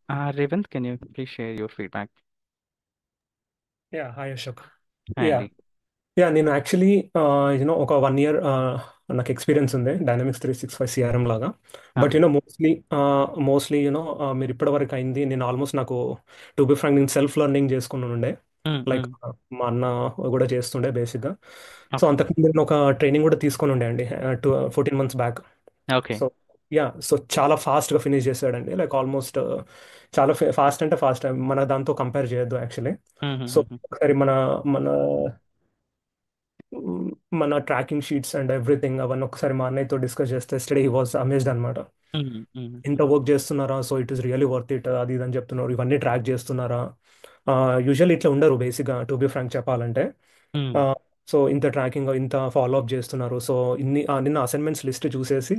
Revant, can you please share your feedback? Hi Ashok. Hi, yeah Andy. నేను actually ఒక 1 year నాకు experience ఉంది dynamics 365 CRM లాగా. But Okay. Mostly మీరు ఇప్పటివరకు అయింది నేను ఆల్మోస్ట్ నాకు టు బి ఫ్రాంక్ నేను సెల్ఫ్ లెర్నింగ్ చేసుకుని ఉండే. Like Mm-mm. మా అన్న కూడా చేస్తుండే బేసిక్గా. So Okay. అంతకుముందు నేను ఒక ట్రైనింగ్ కూడా తీసుకొని ఉండే అండి 14 months back. Okay. So so చాలా ఫాస్ట్గా ఫినిష్ చేశాడండి, లైక్ ఆల్మోస్ట్ చాలా ఫాస్ట్ అంటే ఫాస్ట్, మన దాంతో కంపేర్ చేయొద్దు యాక్చువల్లీ. So Mm-hmm. ఒకసారి మన మ్, మన ట్రాకింగ్ షీట్స్ అండ్ ఎవ్రీథింగ్ అవన్నీ ఒకసారి మా అన్నయ్యతో డిస్కస్ చేస్తే స్టడీ హీ వాజ్ అమేజ్డ్ అనమాట. Mm-hmm. ఇంత వర్క్ చేస్తున్నారా, so it is really worth it, అది ఇది అని చెప్తున్నారు. ఇవన్నీ ట్రాక్ చేస్తున్నారా? యూజువల్లీ ఇట్లా ఉండరు బేసిక్గా, టు బి ఫ్రాంక్ చెప్పాలంటే. Mm. సో ఇంత ట్రాకింగ్ ఇంత ఫాలో అప్ చేస్తున్నారు. సో నిన్న అసైన్మెంట్స్ లిస్ట్ చూసేసి